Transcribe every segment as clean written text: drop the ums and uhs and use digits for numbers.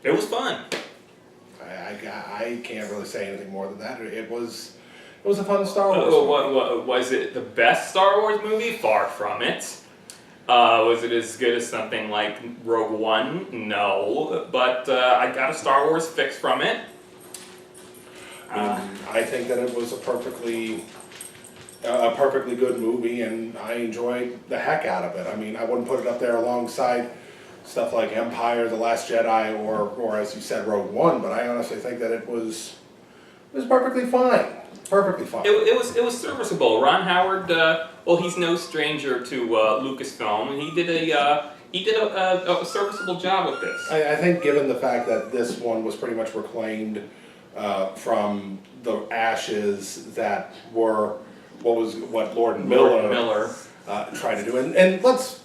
It was fun. I can't really say anything more than that. It was a fun Star Wars movie. Was it the best Star Wars movie? Far from it. Was it as good as something like Rogue One? No, but I got a Star Wars fix from it. I think that it was a perfectly good movie, and I enjoyed the heck out of it. I mean, I wouldn't put it up there alongside stuff like Empire, The Last Jedi, or as you said, Rogue One. But I honestly think that it was perfectly fine. Perfectly fine. It was serviceable. Ron Howard, he's no stranger to Lucasfilm. He did a serviceable job with this. I think, given the fact that this one was pretty much reclaimed from the ashes that were what Lord Miller tried to do, and let's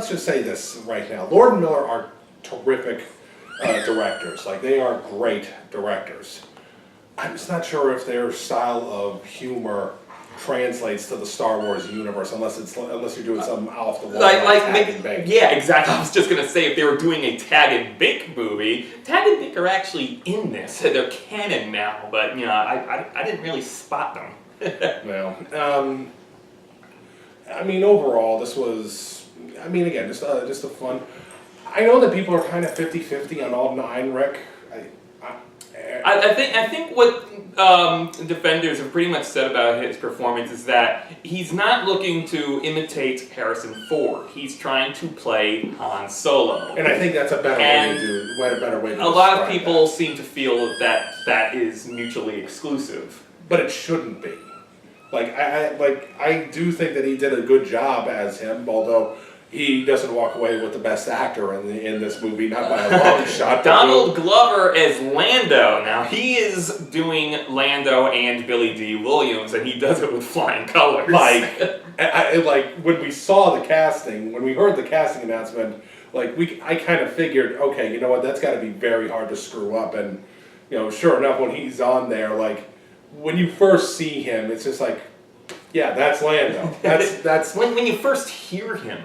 just say this right now: Lord and Miller are terrific directors. Like, they are great directors. I'm just not sure if their style of humor translates to the Star Wars universe, unless you're doing something off the wall like Tag and Bake. Yeah, exactly. I was just gonna say, if they were doing a Tag and Bake movie, Tag and Bake are actually in this. They're canon now, but I didn't really spot them. Well, I mean, overall, this was, again, just a fun. I know that people are kind of 50-50 on Alden Ehrenreich. I think what defenders have pretty much said about his performance is that he's not looking to imitate Harrison Ford. He's trying to play Han Solo. And I think that's a better way to a lot of people seem to feel that is mutually exclusive. But it shouldn't be. I do think that he did a good job as him, although he doesn't walk away with the best actor in this movie, not by a long shot. Donald Glover as Lando. Now, he is doing Lando and Billy D. Williams, and he does it with flying colors. When we saw the casting, when we heard the casting announcement, I kind of figured, okay, you know what, that's got to be very hard to screw up. And, sure enough, when he's on there, when you first see him, it's just like, yeah, that's Lando. That's when you first hear him.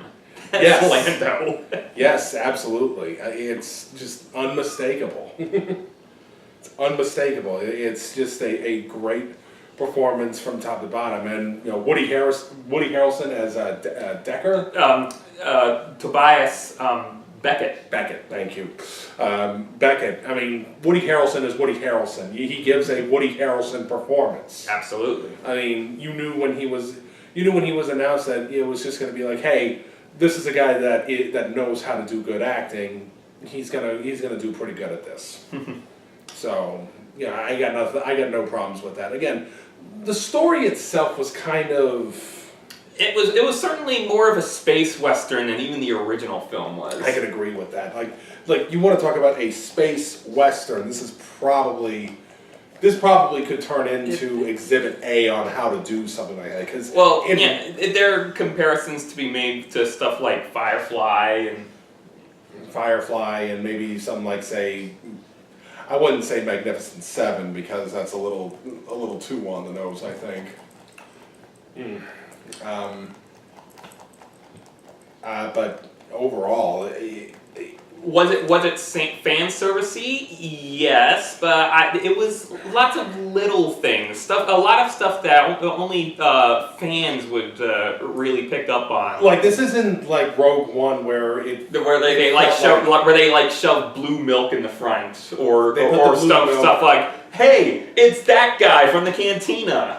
Yes. Lando. Yes, absolutely. It's just unmistakable. It's unmistakable. It's just a great performance from top to bottom. And Woody Harrelson as Decker. Tobias Beckett. Beckett, thank you. Beckett. Woody Harrelson is Woody Harrelson. He gives a Woody Harrelson performance. Absolutely. You knew when he was announced that it was just going to be like, hey, this is a guy that knows how to do good acting. He's gonna do pretty good at this. So I got no problems with that. Again, the story itself was kind of. It was certainly more of a space western than even the original film was. I can agree with that. Like you want to talk about a space western. This probably could turn into Exhibit A on how to do something like that. There are comparisons to be made to stuff like Firefly and maybe something like, say, I wouldn't say Magnificent Seven, because that's a little too on the nose, I think. But overall, was it fan servicey? Yes, but it was lots of little things, a lot of stuff that only fans would really pick up on. This isn't like Rogue One where they shove blue milk in the front or stuff like, hey, it's that guy from the cantina.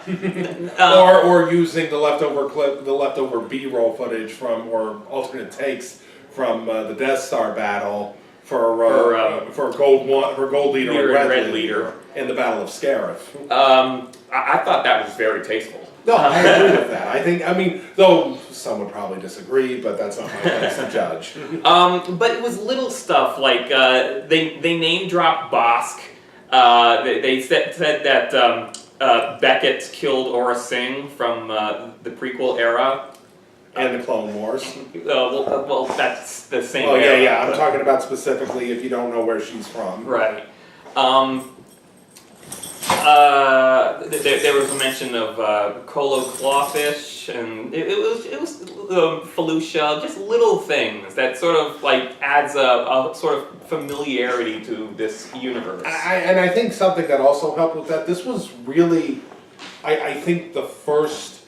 or using the leftover B-roll footage or alternate takes from the Death Star battle for Gold Leader and Red Leader in the Battle of Scarrans. I thought that was very tasteful. No, I agree with that. Though some would probably disagree, but that's not my place to judge. But it was little stuff like they name dropped Bosk. They said that Beckett killed Aura Singh from the prequel era. And the Clone Wars. Well, that's the same. Oh, yeah. I'm talking about specifically if you don't know where she's from. Right. There was a mention of Colo Clawfish, and it was Felucia, just little things that sort of like adds a sort of familiarity to this universe. And I think something that also helped with that, this was really, I think, the first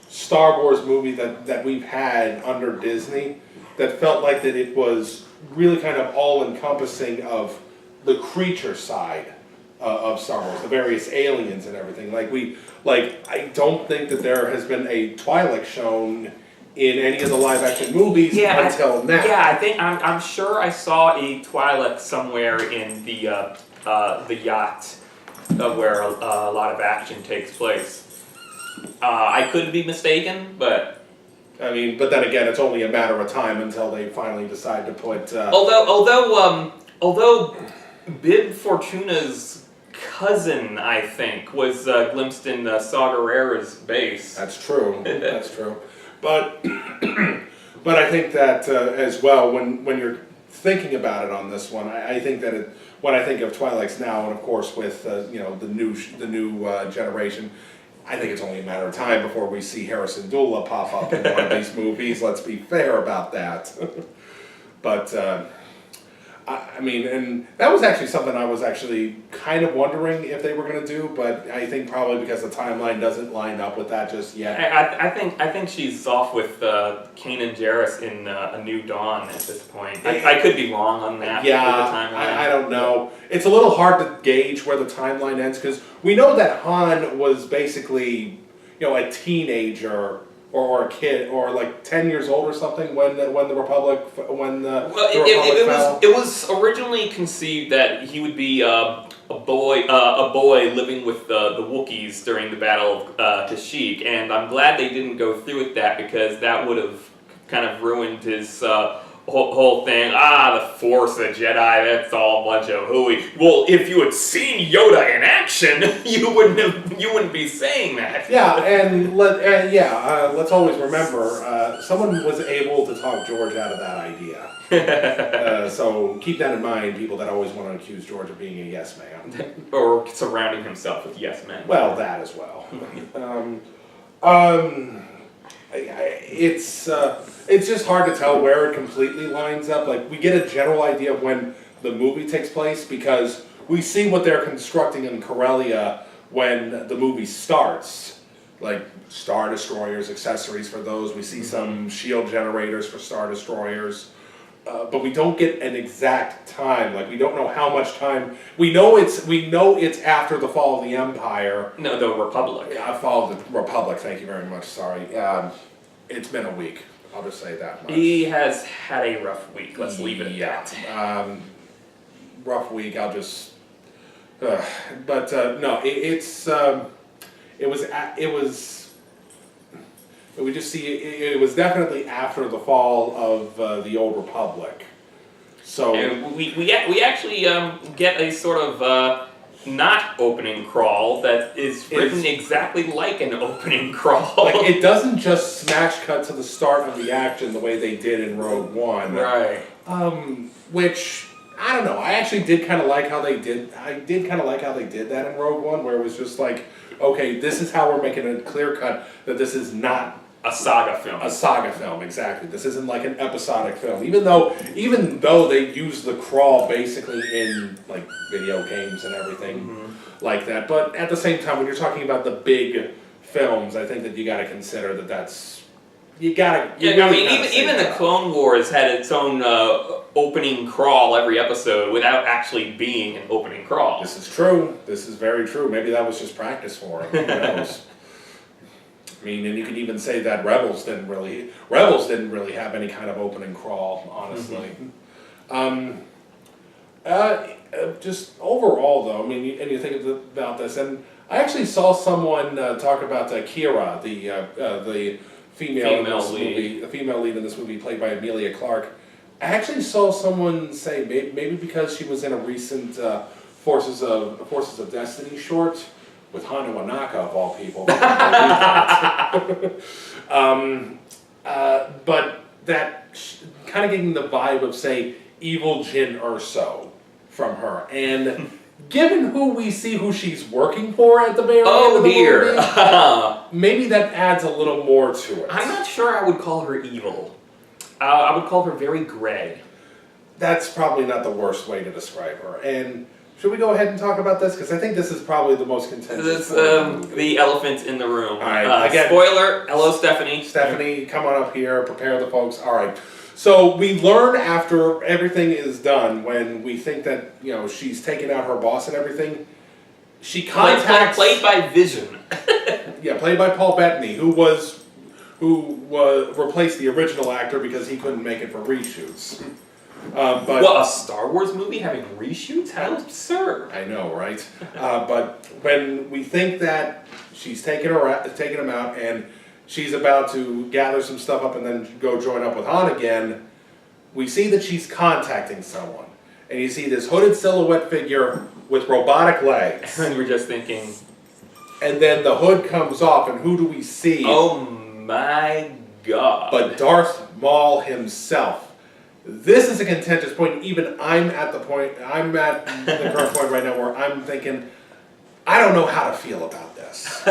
Star Wars movie that we've had under Disney that felt like that it was really kind of all-encompassing of the creature side of Star Wars, the various aliens and everything. I don't think that there has been a Twi'lek shown in any of the live-action movies until now. Yeah, I'm sure I saw a Twi'lek somewhere in the yacht where a lot of action takes place. I could be mistaken, but I mean, but then again, it's only a matter of time until they finally decide to put. Although Bib Fortuna's cousin, I think, was glimpsed in Saw Gerrera's base. That's true. That's true. But but I think that as well, when you're thinking about it on this one, I think that when I think of Twi'leks now, and of course with the new generation. I think it's only a matter of time before we see Harrison Dula pop up in one of these movies. Let's be fair about that. But I mean, and that was actually something I was actually kind of wondering if they were going to do, but I think probably because the timeline doesn't line up with that just yet. I think she's off with Kanan Jarrus in A New Dawn at this point. I could be wrong on that. Yeah, with the timeline. I don't know. It's a little hard to gauge where the timeline ends because we know that Han was basically, a teenager. Or a kid, or like 10 years old or something when the Republic fell. It was originally conceived that he would be a boy living with the Wookiees during the Battle of Kashyyyk, and I'm glad they didn't go through with that because that would have kind of ruined his whole thing. The Force, the Jedi, that's all a bunch of hooey. Well, if you had seen Yoda in action, you wouldn't be saying that. Yeah, and let's always remember, someone was able to talk George out of that idea. So keep that in mind, people that always want to accuse George of being a yes man. Or surrounding himself with yes men. Well, that as well. It's just hard to tell where it completely lines up. Like, we get a general idea of when the movie takes place because we see what they're constructing in Corellia when the movie starts. Like, Star Destroyers, accessories for those. We see some shield generators for Star Destroyers. But we don't get an exact time. Like, we don't know how much time. We know it's after the fall of the Empire. No, the Republic. Yeah, fall of the Republic. Thank you very much. Sorry. It's been a week. I'll just say that much. He has had a rough week. Let's leave it at that. Rough week. I'll just. But no, it was. We just see it was definitely after the fall of the Old Republic. So and we actually get a sort of not opening crawl that is written exactly like an opening crawl. Like, it doesn't just smash cut to the start of the action the way they did in Rogue One. Right. Which I don't know. I actually did kind of like how they did. I did kind of like how they did that in Rogue One, where it was just like, okay, this is how we're making a clear cut that this is not a saga film. A saga film, exactly. This isn't like an episodic film. Even though they use the crawl basically in like video games and everything like that. But at the same time, when you're talking about the big films, I think that you got to consider that's even the Clone Wars had its own opening crawl every episode without actually being an opening crawl. This is true. This is very true. Maybe that was just practice for him. Who knows? I mean, and you could even say that Rebels didn't really have any kind of opening crawl, honestly. Just overall, though, I mean, and you think about this, and I actually saw someone talk about Kira, the female lead. The female lead in this movie, played by Emilia Clarke. I actually saw someone say maybe because she was in a recent Forces of Destiny short. With Hana Wanaka, of all people. But that kind of getting the vibe of, say, evil Jyn Erso from her. And given who she's working for at the very end Oh of the dear. movie, maybe that adds a little more to it. I'm not sure I would call her evil. I would call her very gray. That's probably not the worst way to describe her. And should we go ahead and talk about this? Because I think this is probably the most contentious This, the elephant in the room. All right, again, spoiler, hello Stephanie. Stephanie, come on up here, prepare the folks. All right. So we learn after everything is done, when we think that, she's taken out her boss and everything, she contacts... Played by Vision. Yeah, played by Paul Bettany, who replaced the original actor because he couldn't make it for reshoots. But a Star Wars movie having reshoots? How absurd! I know, right? But when we think that she's taken him out and she's about to gather some stuff up and then go join up with Han again, we see that she's contacting someone, and you see this hooded silhouette figure with robotic legs. And we're just thinking, and then the hood comes off, and who do we see? Oh my God! But Darth Maul himself. This is a contentious point. Even I'm at the current point right now where I'm thinking, I don't know how to feel about this.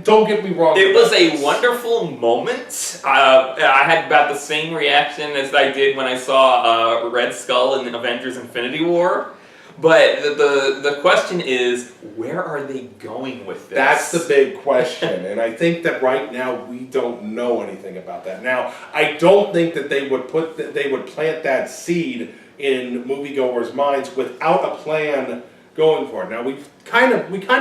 Don't get me wrong. It was a wonderful moment. I had about the same reaction as I did when I saw Red Skull in Avengers Infinity War. But the question is, where are they going with this? That's the big question, and I think that right now we don't know anything about that. Now, I don't think that they would plant that seed in moviegoers' minds without a plan going for it. Now, we kind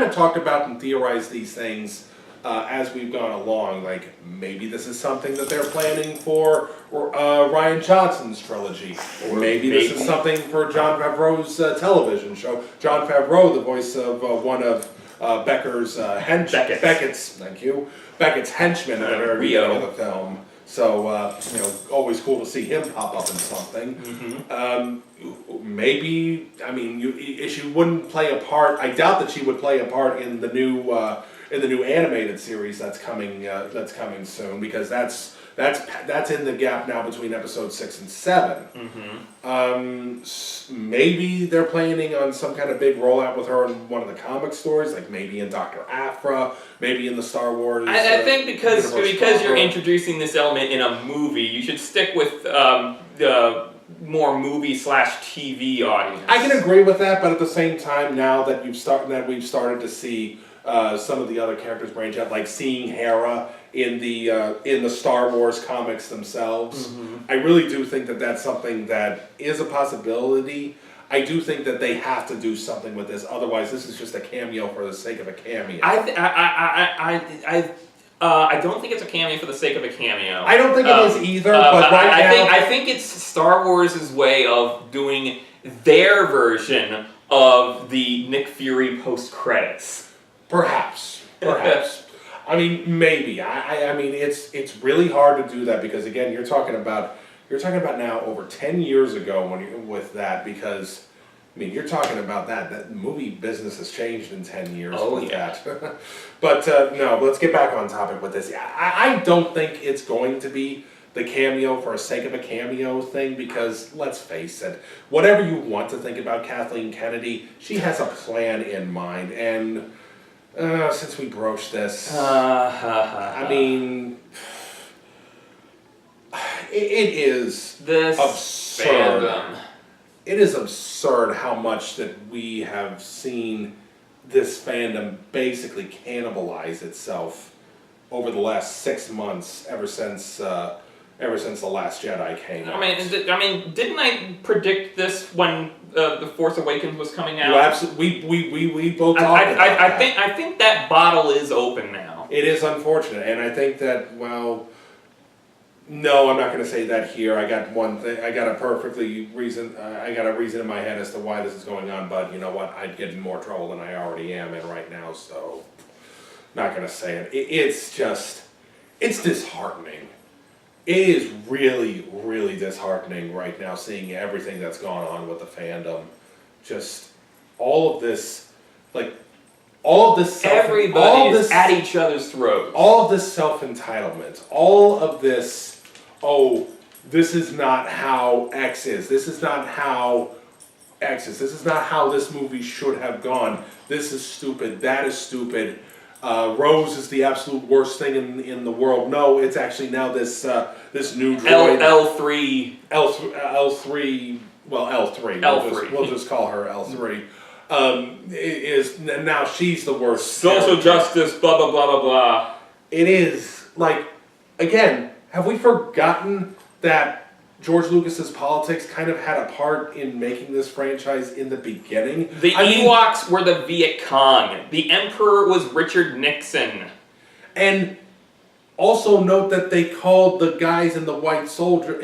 of talked about and theorized these things as we've gone along. Like, maybe this is something that they're planning for Rian Johnson's trilogy. Or maybe this is something for Jon Favreau's television show. Jon Favreau, the voice of one of Beckett's henchmen at the very beginning of the film. So, always cool to see him pop up in something. Mm-hmm. Maybe, she wouldn't play a part. I doubt that she would play a part in the new animated series that's coming soon, because that's in the gap now between episodes 6 and 7. Mm-hmm. Maybe they're planning on some kind of big rollout with her in one of the comic stories, like maybe in Dr. Aphra, maybe in the Star Wars. I think because you're introducing this element in a movie, you should stick with the more movie/TV audience. I can agree with that, but at the same time, now that we've started to see some of the other characters branch out, like seeing Hera in the Star Wars comics themselves. Mm-hmm. I really do think that that's something that is a possibility. I do think that they have to do something with this, otherwise this is just a cameo for the sake of a cameo. I don't think it's a cameo for the sake of a cameo. I don't think it is either, but I think it's Star Wars' way of doing their version of the Nick Fury post-credits. Perhaps. Maybe. It's really hard to do that, because again, you're talking about now over 10 years ago with that, because you're talking about that movie business has changed in 10 years with that. But no, let's get back on topic with this. I don't think it's going to be the cameo for the sake of a cameo thing, because let's face it, whatever you want to think about Kathleen Kennedy, she has a plan in mind, and since we broached this, it is this absurd. Fandom. It is absurd how much that we have seen this fandom basically cannibalize itself over the last 6 months, ever since The Last Jedi came out. Didn't I predict this when The Force Awakens was coming out? You absolutely. We both talked about that. I think that bottle is open now. It is unfortunate, and I think that, well, no, I'm not going to say that here. I got one thing. I got a reason in my head as to why this is going on. But you know what? I'd get in more trouble than I already am in right now. So, not going to say it. It's disheartening. It is really, really disheartening right now, seeing everything that's gone on with the fandom. Just all of this, everybody is at each other's throats. All of this self-entitlement, all of this, this is not how X is. This is not how X's. This is not how this movie should have gone. This is stupid. That is stupid. Rose is the absolute worst thing in the world. No, it's actually now this new droid. L3. L3. Well, L3. L3. We'll just call her L3. Is now she's the worst. Social justice. Blah blah blah blah blah. It is like, again, have we forgotten that George Lucas's politics kind of had a part in making this franchise in the beginning? The Ewoks were the Viet Cong. The Emperor was Richard Nixon. And also note that they called the guys in the white soldier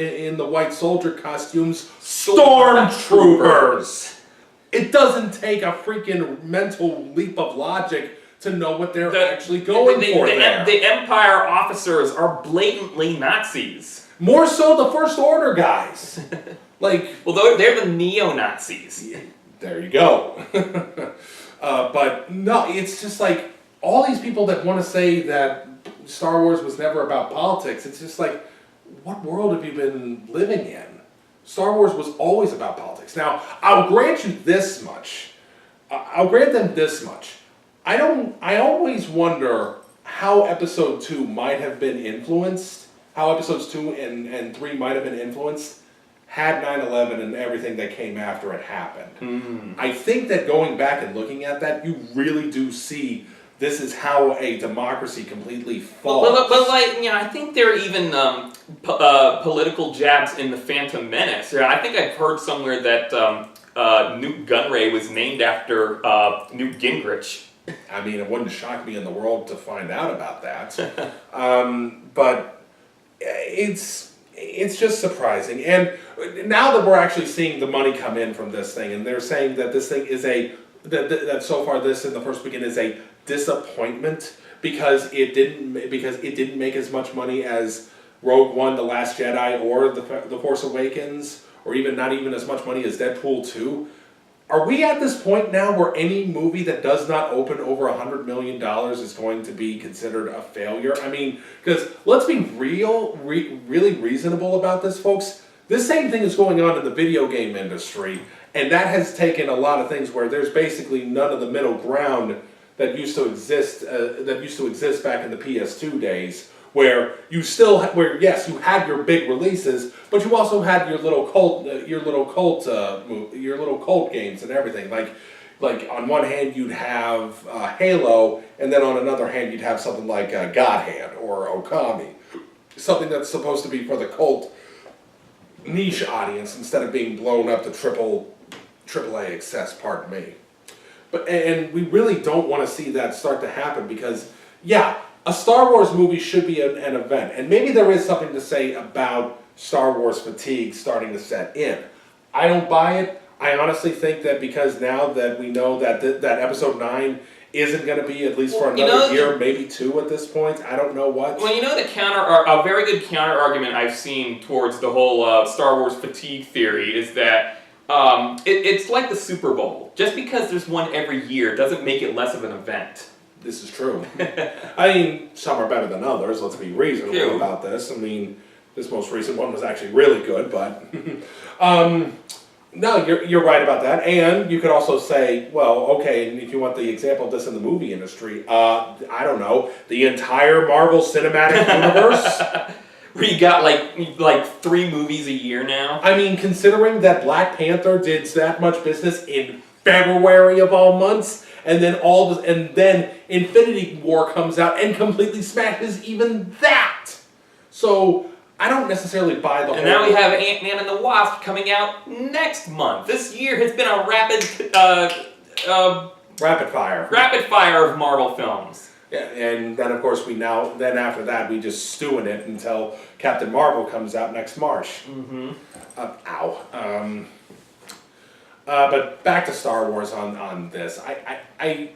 costumes stormtroopers. It doesn't take a freaking mental leap of logic to know what they're actually going for there. The Empire officers are blatantly Nazis. More so the First Order guys. Well, they're the neo-Nazis. There you go. But no, it's just like, all these people that want to say that Star Wars was never about politics, it's just like, what world have you been living in? Star Wars was always about politics. Now, I'll grant you this much. I'll grant them this much. I always wonder how Episode 2 might have been influenced, how Episodes 2 and 3 might have been influenced had 9/11 and everything that came after it happened. Mm. I think that going back and looking at that, you really do see this is how a democracy completely falls. But I think there are even political jabs in the Phantom Menace. I think I've heard somewhere that Newt Gunray was named after Newt Gingrich. I mean, it wouldn't shock me in the world to find out about that. But it's just surprising. And now that we're actually seeing the money come in from this thing, and they're saying that this thing is that so far this in the first weekend is a disappointment because it didn't make as much money as Rogue One, The Last Jedi, or The Force Awakens, or not even as much money as Deadpool 2. Are we at this point now where any movie that does not open over $100 million is going to be considered a failure? I mean, because let's be really reasonable about this, folks. This same thing is going on in the video game industry, and that has taken a lot of things where there's basically none of the middle ground that used to exist back in the PS2 days, where yes, you had your big releases, but you also had your little cult games and everything. Like on one hand you'd have Halo, and then on another hand you'd have something like God Hand or Okami, something that's supposed to be for the cult niche audience instead of being blown up to AAA excess. Pardon me. And we really don't want to see that start to happen because, yeah, a Star Wars movie should be an event. And maybe there is something to say about Star Wars fatigue starting to set in. I don't buy it. I honestly think that because now that we know that that Episode 9 isn't going to be, at least for another year, maybe 2 at this point, I don't know what. Well, a very good counter-argument I've seen towards the whole Star Wars fatigue theory is that it's like the Super Bowl. Just because there's one every year doesn't make it less of an event. This is true. I mean, some are better than others. Let's be reasonable about this. I mean, this most recent one was actually really good, but no, you're right about that. And you could also say, well, okay, if you want the example of this in the movie industry, I don't know, the entire Marvel Cinematic Universe. Where you got like 3 movies a year now. I mean, considering that Black Panther did that much business in February of all months, and then Infinity War comes out and completely smashes even that. So I don't necessarily buy the whole. And now we have Ant-Man and the Wasp coming out next month. This year has been a rapid fire of Marvel films. Yeah, and then of course after that we just stew in it until Captain Marvel comes out next March. Mm-hmm. But back to Star Wars on this. I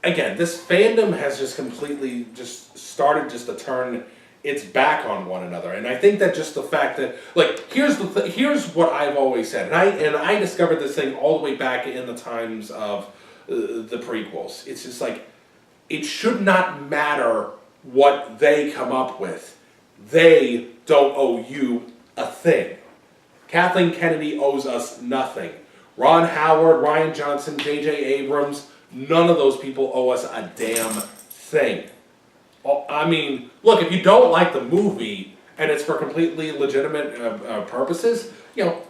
again, this fandom has just completely started to turn its back on one another, and I think that just the fact that here's what I've always said, and I discovered this thing all the way back in the times of the prequels. It's just like, it should not matter what they come up with. They don't owe you a thing. Kathleen Kennedy owes us nothing. Ron Howard, Ryan Johnson, J.J. Abrams, none of those people owe us a damn thing. I mean, look, if you don't like the movie and it's for completely legitimate purposes,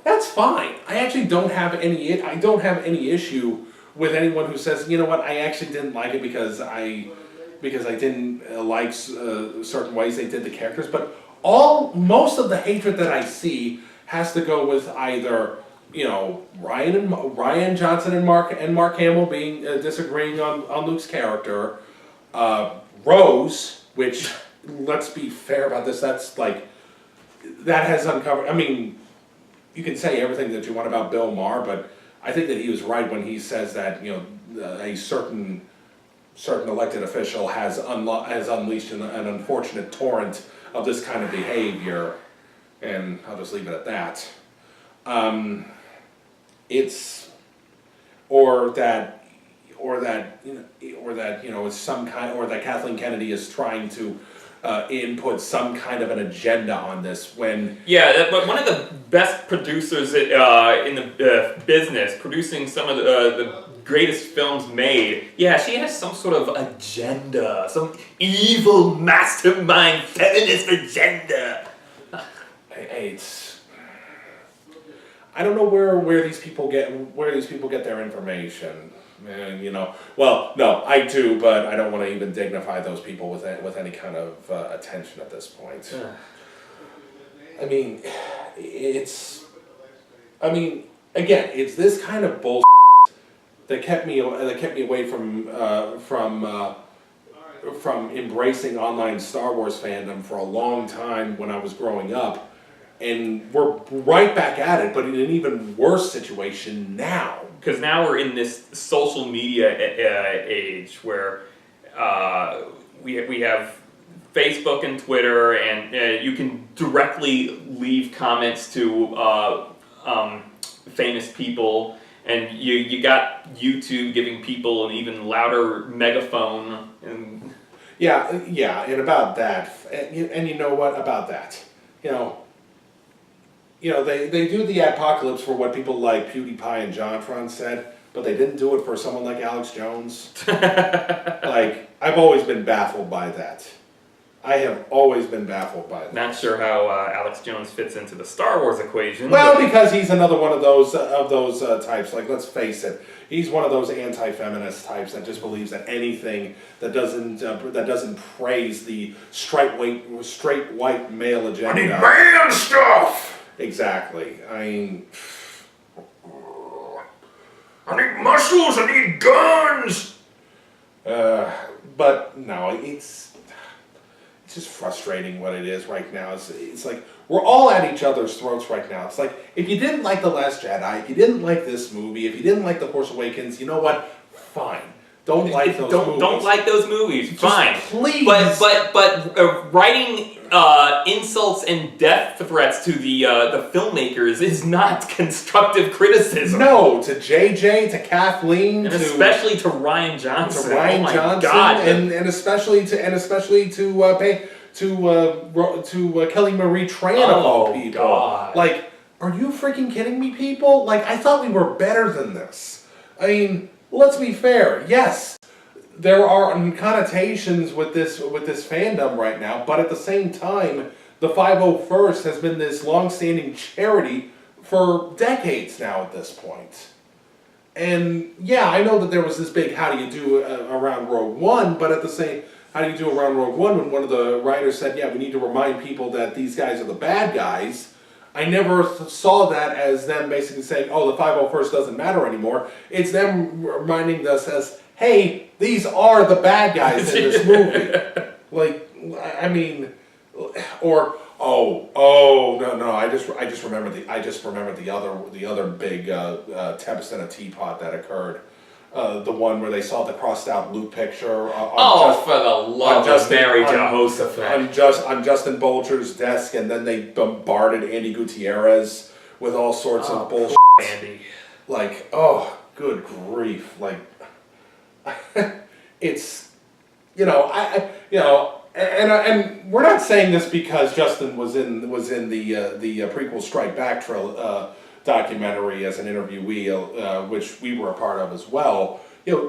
that's fine. I actually don't have any issue with anyone who says, you know what, I actually didn't like it because I didn't like certain ways they did the characters. But most of the hatred that I see has to go with either Ryan Johnson and Mark Hamill being disagreeing on Luke's character, Rose, which let's be fair about this, that has uncovered. I mean, you can say everything that you want about Bill Maher, but I think that he was right when he says that a certain elected official has unleashed an unfortunate torrent of this kind of behavior, and I'll just leave it at that. That Kathleen Kennedy is trying to input some kind of an agenda on this when... Yeah, but one of the best producers in the business, producing some of the greatest films made, yeah, she has some sort of agenda, some evil mastermind feminist agenda. I don't know where these people get their information. Well, no, I do, but I don't want to even dignify those people with any kind of attention at this point. I mean, again, it's this kind of bullshit that kept me away from embracing online Star Wars fandom for a long time when I was growing up. And we're right back at it, but in an even worse situation now. Because now we're in this social media age where we have Facebook and Twitter, and you can directly leave comments to famous people, and you got YouTube giving people an even louder megaphone. And yeah, and about that, and you know what about that, they do the apocalypse for what people like PewDiePie and Jontron said, but they didn't do it for someone like Alex Jones. I've always been baffled by that. I have always been baffled by that. Not sure how Alex Jones fits into the Star Wars equation. Well, because he's another one of those types. Let's face it, he's one of those anti-feminist types that just believes that anything that doesn't praise the straight white male agenda. I need man stuff. Exactly. I need muscles. I need guns. But no, it's just frustrating what it is right now. It's like we're all at each other's throats right now. It's like, if you didn't like The Last Jedi, if you didn't like this movie, if you didn't like The Force Awakens, you know what? Fine. Don't like those movies. Don't like those movies. Just fine. Please. But writing insults and death threats to the filmmakers is not constructive criticism. No, to JJ, to Kathleen, and especially to Ryan Johnson. To Ryan Johnson, God. and especially to Kelly Marie Tran of all people. God. Are you freaking kidding me, people? I thought we were better than this. I mean, let's be fair. Yes, there are connotations with this fandom right now, but at the same time, the 501st has been this long-standing charity for decades now at this point. And yeah, I know that there was this big how do you do around Rogue One, but at the same, how do you do around Rogue One when one of the writers said, yeah, we need to remind people that these guys are the bad guys. I never saw that as them basically saying, oh, the 501st doesn't matter anymore. It's them reminding us as, hey, these are the bad guys in this movie. No, I just remembered the other big tempest in a teapot that occurred. The one where they saw the crossed out Luke picture. For the love of Mary Jehoshaphat. On Justin Bolger's desk, and then they bombarded Andy Gutierrez with all sorts of bullshit. Andy. Good grief. It's, and we're not saying this because Justin was in the prequel Strike Back documentary as an interviewee, which we were a part of as well.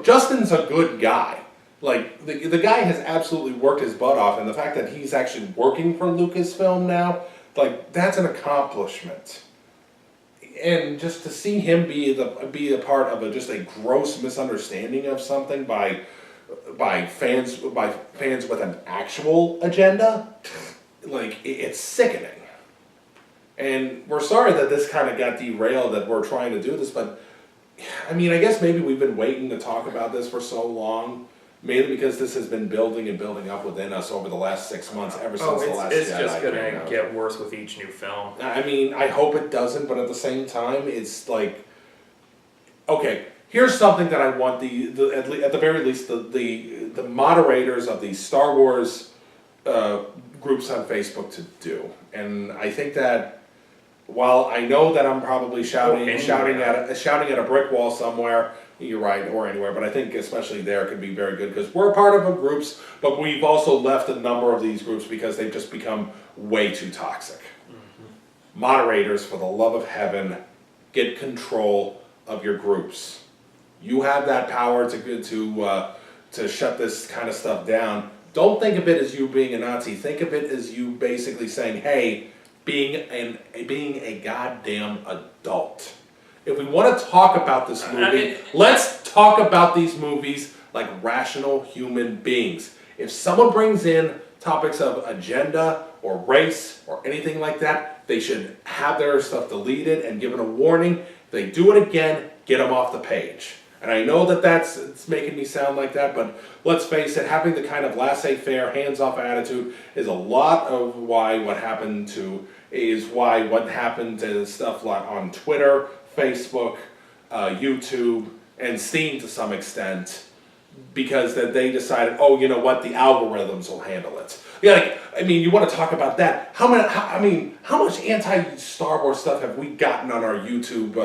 Justin's a good guy. Like, the guy has absolutely worked his butt off, and the fact that he's actually working for Lucasfilm now, like, that's an accomplishment. And just to see him be a part of just a gross misunderstanding of something by fans with an actual agenda, like, it's sickening. And we're sorry that this kind of got derailed, that we're trying to do this, but I mean, I guess maybe we've been waiting to talk about this for so long, mainly because this has been building and building up within us over the last 6 months, ever since the last it's Jedi just came gonna out. get worse with each new film. I mean, I hope it doesn't, but at the same time, it's like, okay, here's something that I want at the very least the moderators of the Star Wars groups on Facebook to do, and I think that while I know that I'm probably shouting at a brick wall somewhere, you're right, or anywhere, but I think especially there could be very good, because we're a part of the groups, but we've also left a number of these groups because they've just become way too toxic. Mm-hmm. Moderators, for the love of heaven, get control of your groups. You have that power to shut this kind of stuff down. Don't think of it as you being a Nazi. Think of it as you basically saying, hey, being a goddamn adult. If we want to talk about this movie, let's talk about these movies like rational human beings. If someone brings in topics of agenda or race or anything like that, they should have their stuff deleted and given a warning. If they do it again, get them off the page. And I know that it's making me sound like that, but let's face it, having the kind of laissez-faire, hands-off attitude is a lot of what happened to stuff like on Twitter, Facebook, YouTube, and Steam to some extent, because that they decided, oh, you know what, the algorithms will handle it. Yeah, like, I mean, you want to talk about that? How much anti-Star Wars stuff have we gotten on our YouTube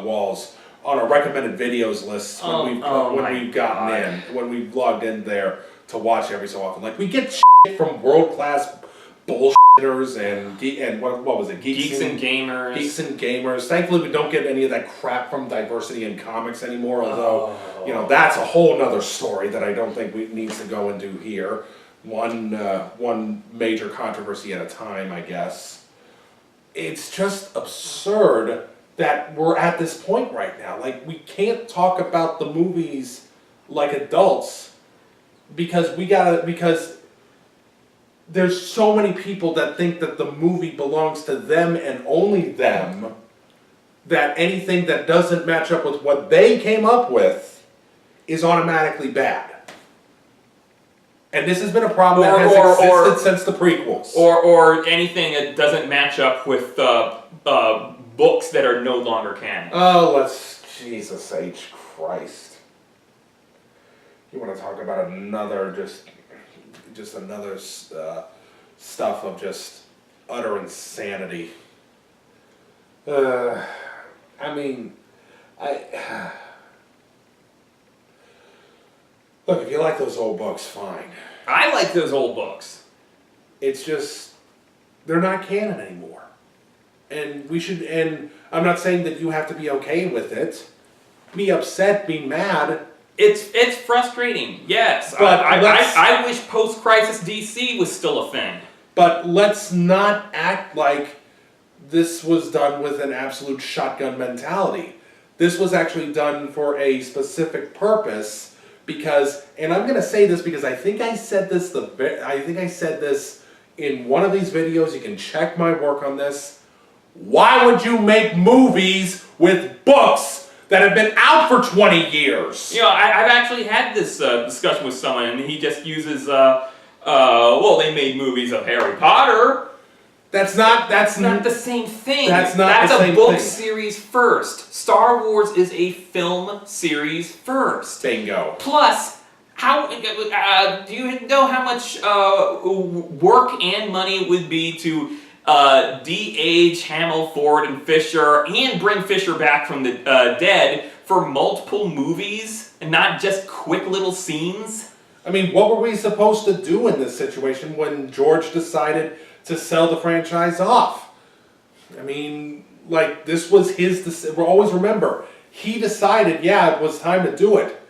walls? On our recommended videos lists when we've logged in there to watch every so often. Like, we get shit from world-class bullshitters and what was it? Geeks and Gamers. Geeks and Gamers. Thankfully, we don't get any of that crap from Diversity in Comics anymore, although, that's a whole nother story that I don't think needs to go into here. One major controversy at a time, I guess. It's just absurd that we're at this point right now. Like, we can't talk about the movies like adults because there's so many people that think that the movie belongs to them and only them, that anything that doesn't match up with what they came up with is automatically bad. And this has been a problem that has existed since the prequels. Or anything that doesn't match up with books that are no longer canon. Oh, Jesus H. Christ. You want to talk about another, just another stuff of just utter insanity. Look, if you like those old books, fine. I like those old books. It's just, they're not canon anymore. And I'm not saying that you have to be okay with it. Be upset, be mad. It's frustrating, yes. But I wish post-crisis DC was still a thing. But let's not act like this was done with an absolute shotgun mentality. This was actually done for a specific purpose because, and I'm going to say this because I think I said this in one of these videos. You can check my work on this. Why would you make movies with books that have been out for 20 years? I've actually had this discussion with someone, and he just uses, they made movies of Harry Potter. That's not the same thing. That's a book series first. Star Wars is a film series first. Bingo. Plus, do you know how much work and money it would be to de-age Hamill, Ford, and Fisher, and bring Fisher back from the dead for multiple movies, and not just quick little scenes? I mean, what were we supposed to do in this situation when George decided to sell the franchise off? I mean, like, this was his, we'll always remember, he decided, yeah, it was time to do it.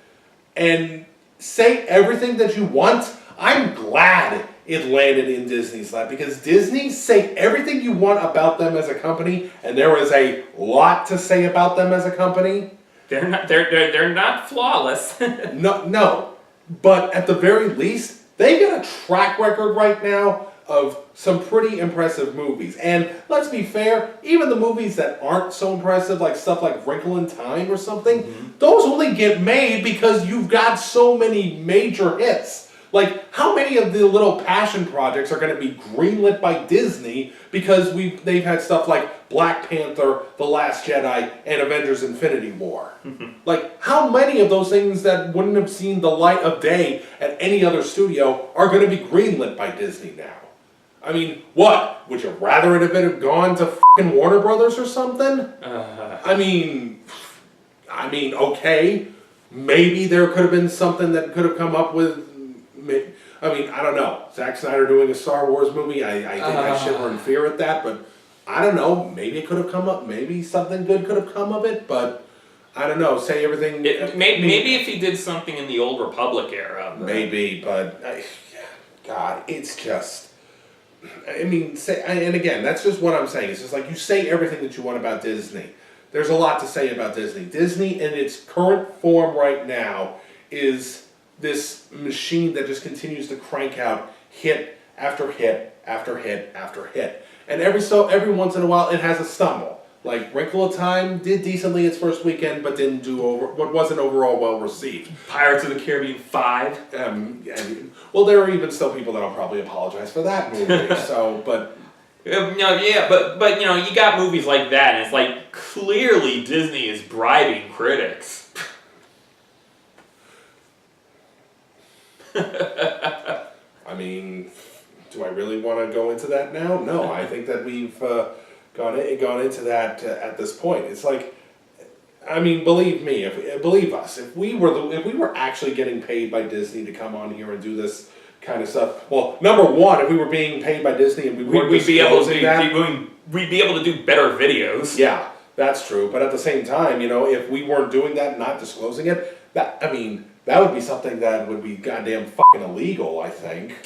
And say everything that you want. I'm glad it landed in Disney's lap, because Disney, say everything you want about them as a company, and there is a lot to say about them as a company. They're not flawless. No, but at the very least, they got a track record right now of some pretty impressive movies. And let's be fair, even the movies that aren't so impressive, like stuff like Wrinkle in Time or something, those only get made because you've got so many major hits. Like, how many of the little passion projects are going to be greenlit by Disney because they've had stuff like Black Panther, The Last Jedi, and Avengers Infinity War? Like, how many of those things that wouldn't have seen the light of day at any other studio are going to be greenlit by Disney now? I mean, what? Would you rather it have gone to fucking Warner Brothers or something? I mean, okay, maybe there could have been something that could have come up with. I mean, I don't know. Zack Snyder doing a Star Wars movie, I think I shiver in fear at that, but I don't know. Maybe it could have come up. Maybe something good could have come of it, but I don't know. Say everything. Maybe if he did something in the Old Republic era. Maybe, but God, it's just. I mean, and again, that's just what I'm saying. It's just like you say everything that you want about Disney. There's a lot to say about Disney. Disney, in its current form right now, is this machine that just continues to crank out hit after hit after hit after hit. And every once in a while, it has a stumble. Like Wrinkle in Time did decently its first weekend, but wasn't overall well received. Pirates of the Caribbean 5. Well, there are even still people that'll probably apologize for that movie. So, but. But you know, you got movies like that, and it's like clearly Disney is bribing critics. I mean, do I really want to go into that now? No, I think that we've gone into that at this point. It's like, I mean, believe me, believe us, if we were actually getting paid by Disney to come on here and do this kind of stuff. Well, number one, if we were being paid by Disney and we'd be able to do better videos. Yeah, that's true. But at the same time, you know, if we weren't doing that and not disclosing it, that would be something that would be goddamn fucking illegal, I think,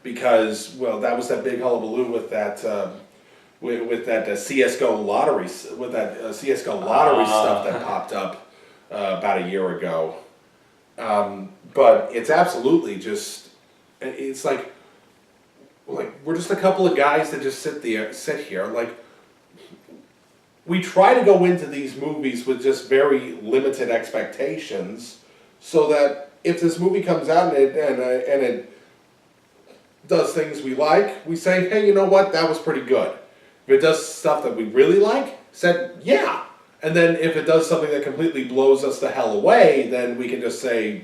because that was that big hullabaloo with that CS:GO lottery stuff that popped up about a year ago. But it's absolutely just, it's like we're just a couple of guys that just sit here. Like, we try to go into these movies with just very limited expectations, so that if this movie comes out and it does things we like, we say, hey, you know what, that was pretty good. If it does stuff that we really like, said, yeah. And then if it does something that completely blows us the hell away, then we can just say,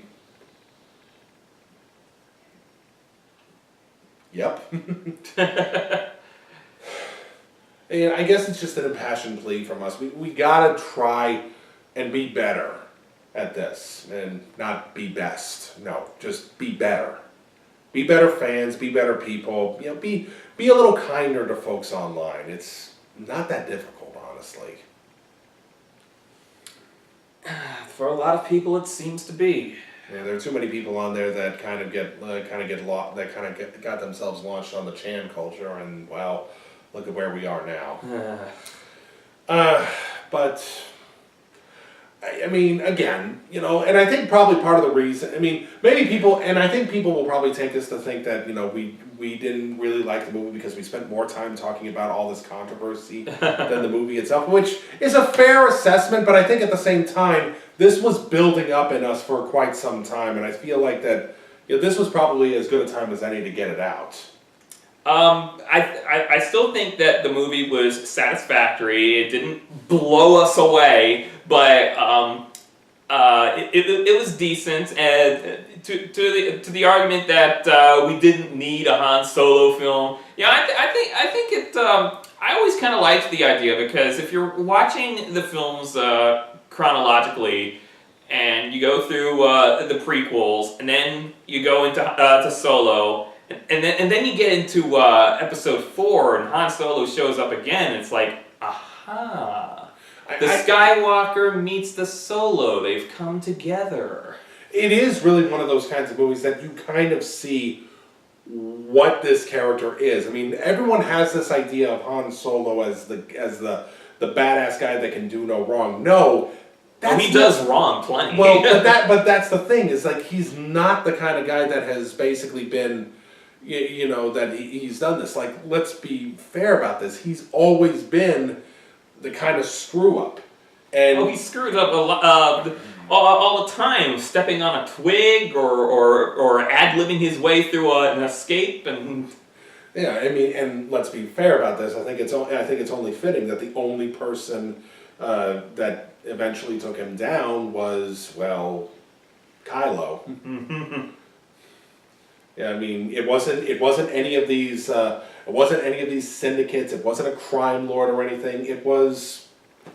yep. And I guess it's just an impassioned plea from us. We gotta try and be better at this, and not be best. No, just be better. Be better fans, be better people. You know, be a little kinder to folks online. It's not that difficult, honestly. For a lot of people, it seems to be. Yeah, there are too many people on there that kind of got themselves launched on the Chan culture, and well, look at where we are now. But I mean, again, you know, and I think probably part of the reason, I mean, maybe people, and I think people will probably take us to think that, you know, we didn't really like the movie because we spent more time talking about all this controversy than the movie itself, which is a fair assessment, but I think at the same time, this was building up in us for quite some time, and I feel like that, you know, this was probably as good a time as any to get it out. I still think that the movie was satisfactory. It didn't blow us away, but it was decent. And to the argument that we didn't need a Han Solo film, yeah, I think it. I always kind of liked the idea, because if you're watching the films chronologically, and you go through the prequels, and then you go into to Solo. And then you get into episode 4, and Han Solo shows up again. It's like, Aha. The Skywalker meets the Solo. They've come together. It is really one of those kinds of movies that you kind of see what this character is. I mean, everyone has this idea of Han Solo as the badass guy that can do no wrong. No, he does wrong plenty. Well, but that's the thing, is like he's not the kind of guy that has basically been, that he's done this. Like, let's be fair about this. He's always been the kind of screw up. And he screws up a lot. All the time, stepping on a twig or ad-libbing his way through an escape, and yeah, I mean, and let's be fair about this. I think it's only fitting that the only person that eventually took him down was, well, Kylo. Yeah, I mean, it wasn't any of these syndicates. It wasn't a crime lord or anything. It was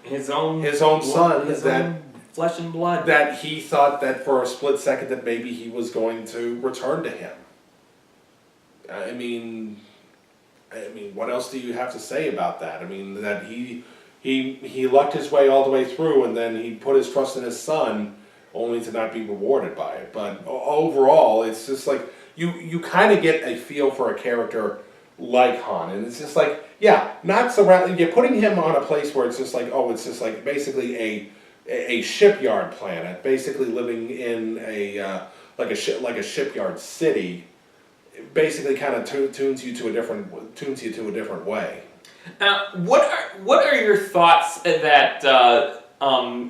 his own son, flesh and blood, that he thought that for a split second that maybe he was going to return to him. I mean, what else do you have to say about that? I mean, that he lucked his way all the way through, and then he put his trust in his son, only to not be rewarded by it. But overall, it's just like you kind of get a feel for a character like Han, and it's just like, yeah, not surrounding. You're putting him on a place where it's just like, it's just like basically a shipyard planet, basically living in like a shipyard city. Basically, kind of tunes you to a different way. What are your thoughts that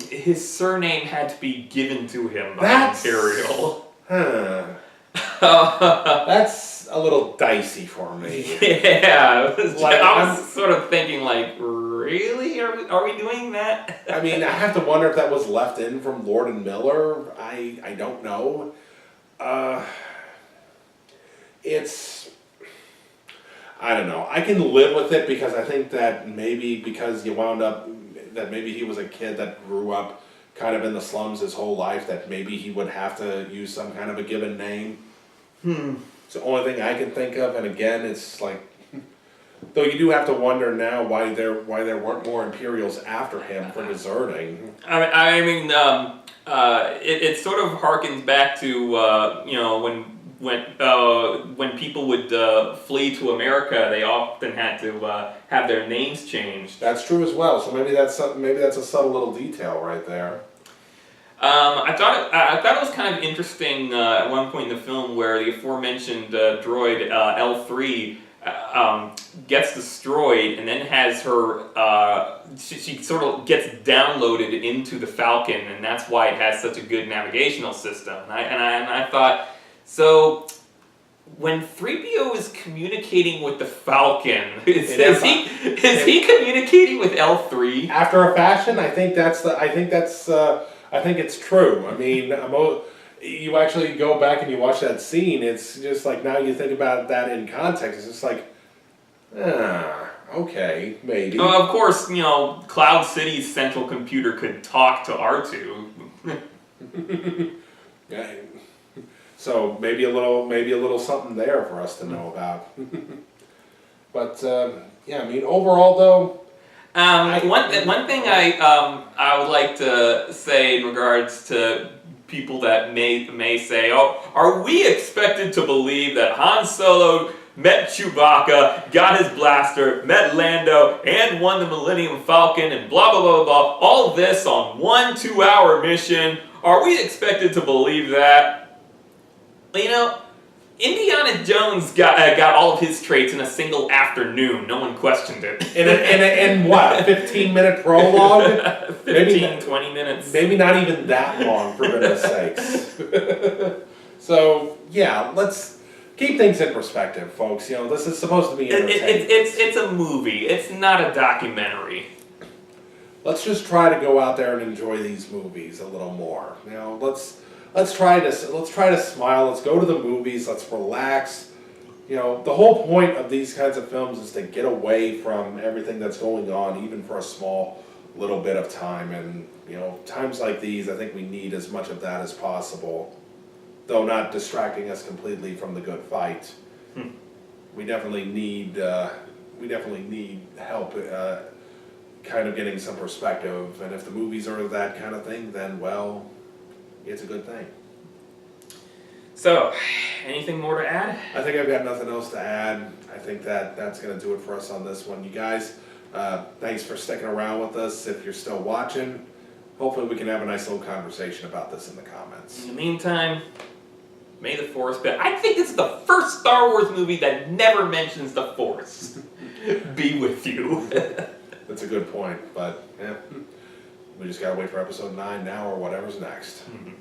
his surname had to be given to him by Imperial? That's a little dicey for me. Yeah, I was sort of thinking, like, really? Are we doing that? I mean, I have to wonder if that was left in from Lord and Miller. I don't know. I don't know. I can live with it because I think that maybe because you wound up, that maybe he was a kid that grew up kind of in the slums his whole life, that maybe he would have to use some kind of a given name. It's the only thing I can think of, and again, it's like, though you do have to wonder now why there weren't more Imperials after him for deserting. I mean, it sort of harkens back to when people would flee to America, they often had to have their names changed. That's true as well. So maybe that's a subtle little detail right there. I thought it was kind of interesting at one point in the film where the aforementioned droid L3 gets destroyed, and then has her she sort of gets downloaded into the Falcon, and that's why it has such a good navigational system. And I thought, so when 3PO is communicating with the Falcon, is he communicating with L3? After a fashion, I think it's true. I mean, you actually go back and you watch that scene, it's just like, now you think about that in context, it's just like, okay, maybe. Of course, Cloud City's central computer could talk to R2. Yeah. So maybe a little something there for us to know about. But yeah, I mean, overall though, one thing I would like to say in regards to people that may say, oh, are we expected to believe that Han Solo met Chewbacca, got his blaster, met Lando, and won the Millennium Falcon, and blah blah blah blah, all this on one 2-hour mission? Are we expected to believe that? Indiana Jones got all of his traits in a single afternoon. No one questioned it. In what, a 15-minute prologue? 20 minutes. Maybe not even that long, for goodness sakes. So, yeah, let's keep things in perspective, folks. This is supposed to be entertaining. It's a movie. It's not a documentary. Let's just try to go out there and enjoy these movies a little more. Let's try to smile. Let's go to the movies. Let's relax. The whole point of these kinds of films is to get away from everything that's going on, even for a small little bit of time. And times like these, I think we need as much of that as possible, though not distracting us completely from the good fight. We definitely need help kind of getting some perspective. And if the movies are that kind of thing, then, well, it's a good thing. So, anything more to add? I think I've got nothing else to add. I think that's going to do it for us on this one. You guys, thanks for sticking around with us. If you're still watching, hopefully we can have a nice little conversation about this in the comments. In the meantime, may the Force be. I think this is the first Star Wars movie that never mentions the Force. Be with you. That's a good point, but yeah, we just gotta wait for episode 9 now or whatever's next. Mhm.